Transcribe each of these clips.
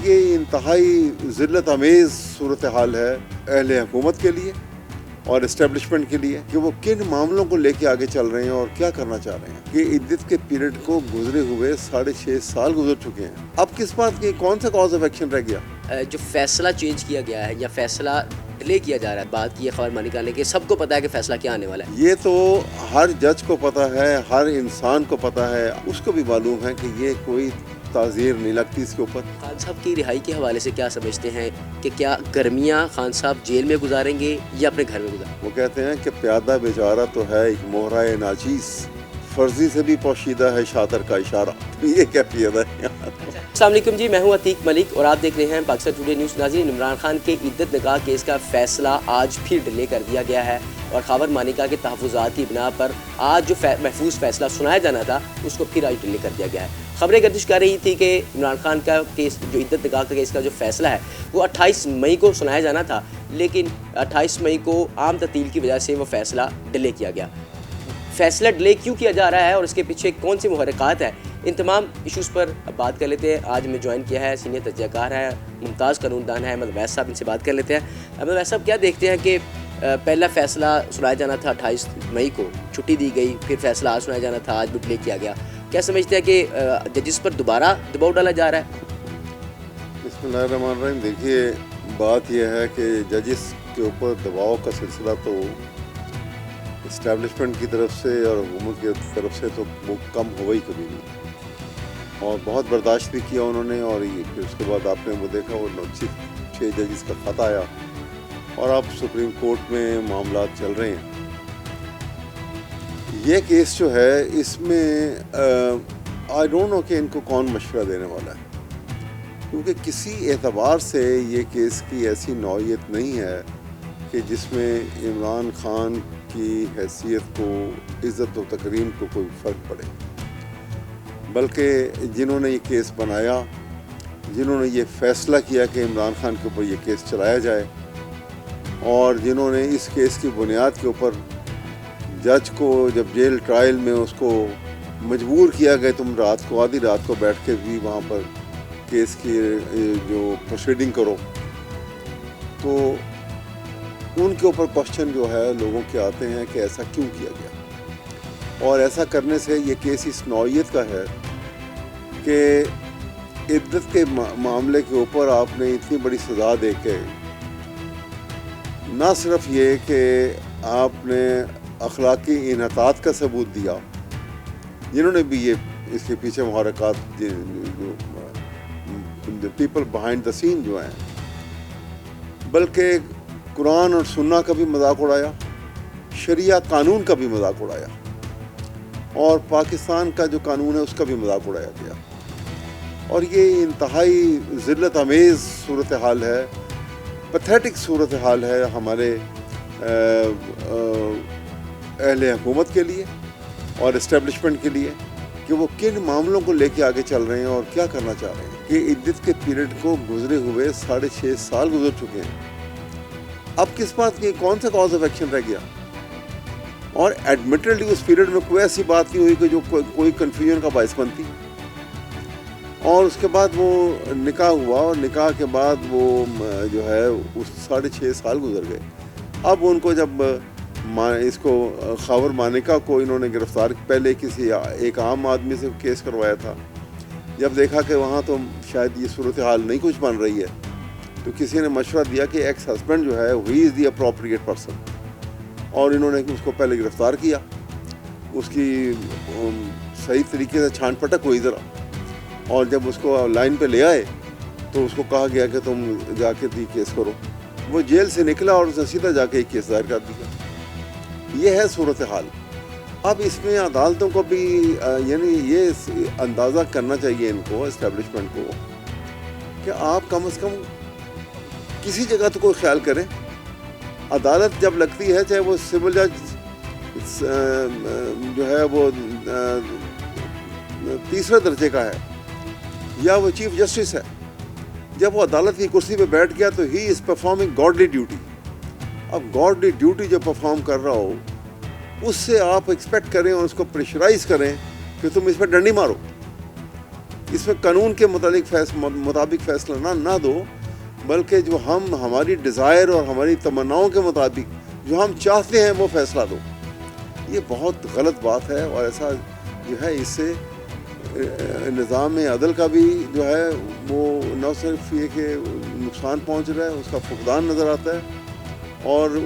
یہ انتہائی ذلت آمیز صورتحال ہے اہل حکومت کے لیے اور اسٹیبلشمنٹ کے لیے کہ وہ کن معاملوں کو لے کے آگے چل رہے ہیں اور کیا کرنا چاہ رہے ہیں. کہ عدت کے پیریڈ کو گزرے ہوئے 6.5 سال گزر چکے ہیں. اب کس بات کی کون سا کاز آف ایکشن رہ گیا؟ جو فیصلہ چینج کیا گیا ہے یا فیصلہ ڈیلے کیا جا رہا ہے، بات کی ہے خبر مانی کرنے کے، سب کو پتا ہے کہ فیصلہ کیا آنے والا ہے. یہ تو ہر جج کو پتا ہے، ہر انسان کو پتا ہے، اس کو بھی معلوم ہے کہ یہ کوئی تعزیر نہیں لگتی اس کے اوپر. خان صاحب کی رہائی کے حوالے سے کیا سمجھتے ہیں کہ کیا گرمیاں خان صاحب جیل میں گزاریں گے یا اپنے گھر میں گزاریں گے؟ وہ کہتے ہیں کہ پیادہ بیچارہ تو ہے ایک مہرۂ ناچیز، فرضی سے بھی پوشیدہ ہے شاطر کا اشارہ. یہ کیفیت ہے. السلام علیکم جی، میں ہوں عتیق ملک اور آپ دیکھ رہے ہیں پاکستان ٹوڈے نیوز. ناظرین، عمران خان کے عدت نکاح کیس کا فیصلہ آج پھر ڈیلے کر دیا گیا ہے اور خاور مانیکا کے تحفظات کی بنا پر آج جو محفوظ فیصلہ سنایا جانا تھا اس کو پھر آج ڈیلے کر دیا گیا ہے. خبریں گردش کر رہی تھی کہ عمران خان کا کیس، جو عدت نکاح کا کیس کا جو فیصلہ ہے وہ 28 مئی کو سنایا جانا تھا، لیکن 28 مئی کو عام تعطیل کی وجہ سے وہ فیصلہ ڈیلے کیا گیا. فیصلہ ڈیلے کیوں کیا جا رہا ہے اور اس کے پیچھے کون سی محرکات ہیں، ان تمام ایشوز پر بات کر لیتے ہیں. آج ہمیں جوائن کیا ہے سینئر تجزیہ کار ہے، ممتاز قانون دان ہے احمد اویس صاحب. ان سے بات کر لیتے ہیں. احمد اویس صاحب، کیا دیکھتے ہیں کہ پہلا فیصلہ سنایا جانا تھا 28 مئی کو، چھٹی دی گئی، پھر فیصلہ آج سنایا جانا تھا، آج بھی ڈیلے کیا گیا. کیا سمجھتے ہیں کہ ججز پر دوبارہ دباؤ ڈالا جا رہا ہے؟ بسم اللہ الرحمن الرحیم. دیکھیے، بات یہ ہے کہ ججز کے اوپر دباؤ کا سلسلہ تو اسٹیبلشمنٹ کی طرف سے اور حکومت کی طرف سے تو وہ کم ہوا ہی کبھی نہیں، اور بہت برداشت بھی کیا انہوں نے. اور پھر اس کے بعد آپ نے وہ دیکھا، وہ 6 ججز کا خط آیا اور اب سپریم کورٹ میں معاملات چل رہے ہیں. یہ کیس جو ہے اس میں آئی ڈونٹ نو کہ ان کو کون مشورہ دینے والا ہے، کیونکہ کسی اعتبار سے یہ کیس کی ایسی نوعیت نہیں ہے کہ جس میں عمران خان کی حیثیت کو، عزت و تکریم کو کوئی فرق پڑے. بلکہ جنہوں نے یہ کیس بنایا، جنہوں نے یہ فیصلہ کیا کہ عمران خان کے اوپر یہ کیس چلایا جائے، اور جنہوں نے اس کیس کی بنیاد کے اوپر جج کو جب جیل ٹرائل میں اس کو مجبور کیا گیا تم رات کو، آدھی رات کو بیٹھ کے بھی وہاں پر کیس کی جو پروسیڈنگ کرو، تو ان کے اوپر کوشچن جو ہے لوگوں کے آتے ہیں کہ ایسا کیوں کیا گیا. اور ایسا کرنے سے یہ کیس اس نوعیت کا ہے کہ عدت کے معاملے کے اوپر آپ نے اتنی بڑی سزا دے کے نہ صرف یہ کہ آپ نے اخلاقی انحطاط کا ثبوت دیا، جنہوں نے بھی یہ اس کے پیچھے محرکات جو پیپل بہائنڈ دا سین جو ہیں، بلکہ قرآن اور سنہ کا بھی مذاق اڑایا، شریعہ قانون کا بھی مذاق اڑایا، اور پاکستان کا جو قانون ہے اس کا بھی مذاق اڑایا گیا. اور یہ انتہائی ذلت آمیز صورتحال ہے، پیتھیٹک صورتحال ہے ہمارے اہل حکومت کے لیے اور اسٹیبلشمنٹ کے لیے کہ وہ کن معاملوں کو لے کے آگے چل رہے ہیں اور کیا کرنا چاہ رہے ہیں. کہ عدت کے پیریڈ کو گزرے ہوئے 6.5 سال گزر چکے ہیں. اب کس بات کی کون سا کاز آف ایکشن رہ گیا؟ اور ایڈمیٹڈلی اس پیریڈ میں کوئی ایسی بات نہیں ہوئی کہ جو کوئی کنفیوژن کا باعث بنتی. اور اس کے بعد وہ نکاح ہوا، اور نکاح کے بعد وہ جو ہے اس 6.5 سال گزر گئے. اب ان کو جب اس کو خاور مانیکا کو انہوں نے گرفتار، پہلے کسی ایک عام آدمی سے کیس کروایا تھا، جب دیکھا کہ وہاں تو شاید یہ صورتحال نہیں کچھ بن رہی ہے، تو کسی نے مشورہ دیا کہ ایکس ہسبینڈ جو ہے ہی از دی اپروپریٹ پرسن، اور انہوں نے اس کو پہلے گرفتار کیا. اس کی صحیح طریقے سے چھان پٹک ہوئی ذرا، اور جب اس کو لائن پہ لے آئے تو اس کو کہا گیا کہ تم جا کے کیس کرو. وہ جیل سے نکلا اور اسے سیدھا جا کے کیس دائر کر دیا. یہ ہے صورتحال. اب اس میں عدالتوں کو بھی یعنی یہ اندازہ کرنا چاہیے ان کو، اسٹیبلشمنٹ کو، کہ آپ کم از کم کسی جگہ تو کوئی خیال کریں. عدالت جب لگتی ہے، چاہے وہ سول جج جو ہے وہ 3رے درجے کا ہے یا وہ چیف جسٹس ہے، جب وہ عدالت کی کرسی پہ بیٹھ گیا تو ہی از پرفارمنگ گاڈلی ڈیوٹی. اب گاڈلی ڈیوٹی جو پرفارم کر رہا ہو، اس سے آپ ایکسپیکٹ کریں اور اس کو پریشرائز کریں کہ تم اس پہ ڈنڈی مارو. اس میں قانون کے مطابق فیصلہ نہ دو، بلکہ جو ہماری ڈیزائر اور ہماری تمناؤں کے مطابق جو ہم چاہتے ہیں وہ فیصلہ دو. یہ بہت غلط بات ہے، اور ایسا جو ہے اس سے نظام عدل کا بھی جو ہے وہ نہ صرف یہ کہ نقصان پہنچ رہا ہے، اس کا فقدان نظر آتا ہے، اور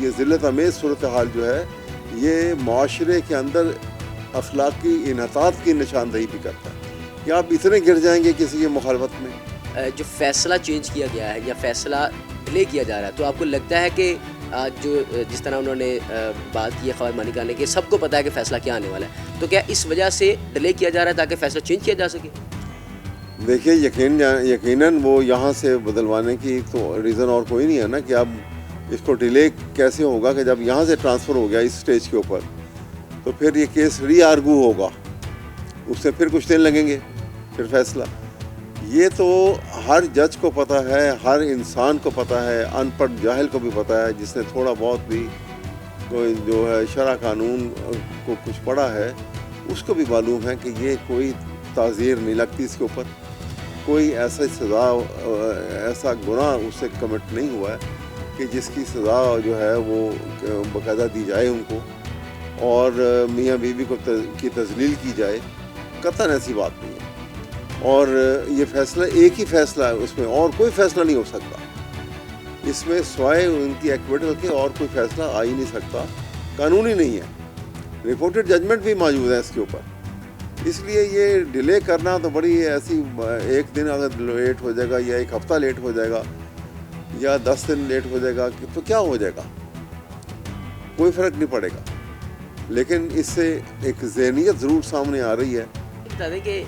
یہ ذلت امیز صورتحال جو ہے یہ معاشرے کے اندر اخلاقی انحطاط کی نشاندہی بھی کرتا ہے کہ آپ اتنے گر جائیں گے کسی کی مخالفت میں. جو فیصلہ چینج کیا گیا ہے یا فیصلہ ڈیلے کیا جا رہا ہے، تو آپ کو لگتا ہے کہ جو جس طرح انہوں نے بات کی ہے خاور مانیکا نے کہ سب کو پتہ ہے کہ فیصلہ کیا آنے والا ہے، تو کیا اس وجہ سے ڈیلے کیا جا رہا ہے تاکہ فیصلہ چینج کیا جا سکے؟ دیکھیے یقیناً وہ یہاں سے بدلوانے کی تو ریزن اور کوئی نہیں ہے نا، کہ اب اس کو ڈیلے کیسے ہوگا کہ جب یہاں سے ٹرانسفر ہو گیا اس سٹیج کے اوپر تو پھر یہ کیس ری آرگو ہوگا، اس سے پھر کچھ دن لگیں گے پھر فیصلہ. یہ تو ہر جج کو پتہ ہے، ہر انسان کو پتہ ہے، ان پڑھ جاہل کو بھی پتہ ہے، جس نے تھوڑا بہت بھی کوئی جو ہے شرع قانون کو کچھ پڑھا ہے اس کو بھی معلوم ہے کہ یہ کوئی تعزیر نہیں لگتی اس کے اوپر، کوئی ایسا سزا ایسا گناہ اس سے کمٹ نہیں ہوا ہے کہ جس کی سزا جو ہے وہ باقاعدہ دی جائے ان کو، اور میاں بیوی کو کی تذلیل کی جائے. قطعاً ایسی بات نہیں ہے، اور یہ فیصلہ ایک ہی فیصلہ ہے، اس میں اور کوئی فیصلہ نہیں ہو سکتا. اس میں سوائے ان کی ایکویٹل کے اور کوئی فیصلہ آ ہی نہیں سکتا، قانونی نہیں ہے. رپورٹڈ ججمنٹ بھی موجود ہے اس کے اوپر. اس لیے یہ ڈیلے کرنا تو بڑی ایسی، ایک دن اگر لیٹ ہو جائے گا یا ایک ہفتہ لیٹ ہو جائے گا یا 10 دن لیٹ ہو جائے گا تو کیا ہو جائے گا، کوئی فرق نہیں پڑے گا. لیکن اس سے ایک ذہنیت ضرور سامنے آ رہی ہے. بتا دیں کہ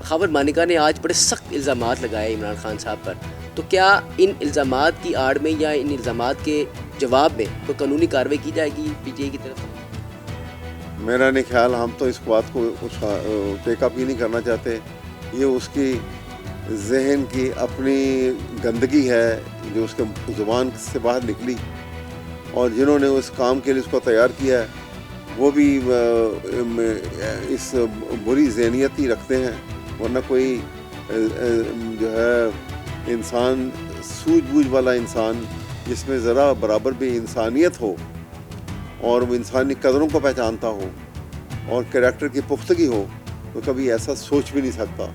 خاور مانیکا نے آج بڑے سخت الزامات لگائے عمران خان صاحب پر، تو کیا ان الزامات کی آڑ میں یا ان الزامات کے جواب میں کوئی قانونی کارروائی کی جائے گی پی ٹی آئی کی طرف سے؟ میرا نہیں خیال، ہم تو اس بات کو ٹیک اپ ہی نہیں کرنا چاہتے. یہ اس کی ذہن کی اپنی گندگی ہے جو اس کے زبان سے باہر نکلی، اور جنہوں نے اس کام کے لیے اس کو تیار کیا ہے وہ بھی اس بری ذہنیت ہی رکھتے ہیں. ورنہ کوئی جو ہے انسان سوجھ بوجھ والا انسان جس میں ذرا برابر بھی انسانیت ہو اور وہ انسانی قدروں کو پہچانتا ہو اور کریکٹر کی پختگی ہو تو کبھی ایسا سوچ بھی نہیں سکتا.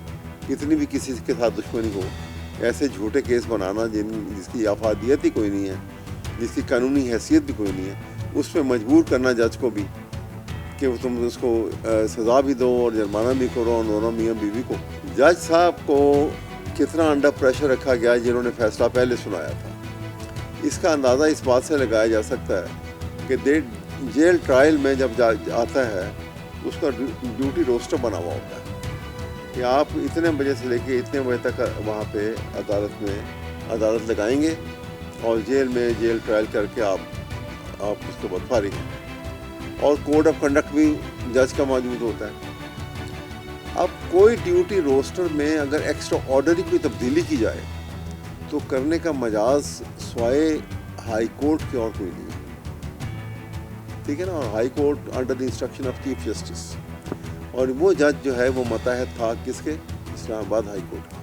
کتنی بھی کسی کے ساتھ دشمنی ہو، ایسے جھوٹے کیس بنانا جس کی افادیت ہی کوئی نہیں ہے، جس کی قانونی حیثیت بھی کوئی نہیں ہے، اس پہ مجبور کرنا جج کو بھی کہ تم اس کو سزا بھی دو اور جرمانہ بھی کرو، اور دونوں میاں بیوی کو. جج صاحب کو کتنا انڈر پریشر رکھا گیا جنہوں نے فیصلہ پہلے سنایا تھا، اس کا اندازہ اس بات سے لگایا جا سکتا ہے کہ جیل ٹرائل میں جب آتا ہے اس کا ڈیوٹی روسٹر بنا ہوا ہوتا ہے کہ آپ اتنے بجے سے لے کے اتنے بجے تک وہاں پہ عدالت لگائیں گے اور جیل میں جیل ٹرائل کر کے آپ اس کے بعد فارغ ہیں. اور کوڈ آف کنڈکٹ بھی جج کا موجود ہوتا ہے. اب کوئی ڈیوٹی روسٹر میں اگر ایکسٹرا آرڈنری کوئی تبدیلی کی جائے تو کرنے کا مجاز سوائے ہائی کورٹ کے اور کوئی نہیں ہے. ٹھیک ہے نا، اور high court under the instruction of chief justice, اور وہ جج جو ہے وہ متحد تھا کس کے؟ اسلام آباد ہائی کورٹ کے.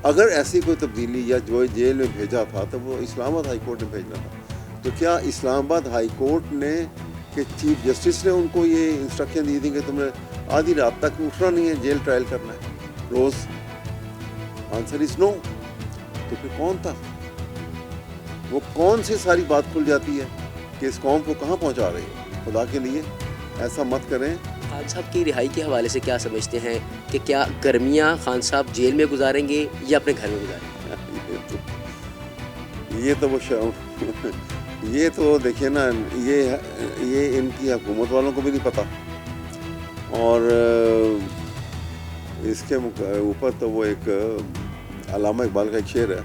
اگر ایسی کوئی تبدیلی یا جو جیل میں بھیجا تھا تو وہ اسلام آباد ہائی کورٹ نے بھیجنا تھا. تو کیا اسلام آباد ہائی کورٹ نے کہ چیف جسٹس نے ان کو یہ انسٹرکشن دی تھی کہ تم نے آدھی رات تک اٹھنا نہیں ہے، جیل ٹرائل کرنا ہے روز؟ آنسر از نو. تو پھر کون تھا وہ؟ کون سی ساری بات کھل جاتی ہے کہ اس قوم کو کہاں پہنچا رہی ہے؟ خدا کے لیے ایسا مت کریں. خان صاحب کی رہائی کے حوالے سے کیا سمجھتے ہیں کہ کیا گرمیاں خان صاحب جیل میں گزاریں گے یا اپنے گھر میں گزاریں گے؟ یہ تو دیکھیے نا، یہ ان کی حکومت والوں کو بھی نہیں پتہ. اور اس کے اوپر تو وہ ایک علامہ اقبال کا ایک شعر ہے،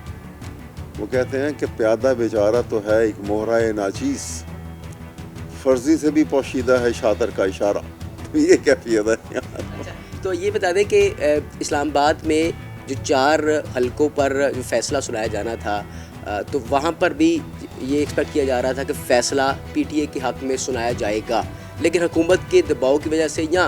وہ کہتے ہیں کہ پیادہ بیچارہ تو ہے ایک مہرۂ ناچیز، فرضی سے بھی پوشیدہ ہے شاطر کا اشارہ. یہ کیفیت ہے. تو یہ بتا دیں کہ اسلام آباد میں جو 4 حلقوں پر جو فیصلہ سنایا جانا تھا تو وہاں پر بھی یہ ایکسپیکٹ کیا جا رہا تھا کہ فیصلہ پی ٹی اے کے حق میں سنایا جائے گا، لیکن حکومت کے دباؤ کی وجہ سے یا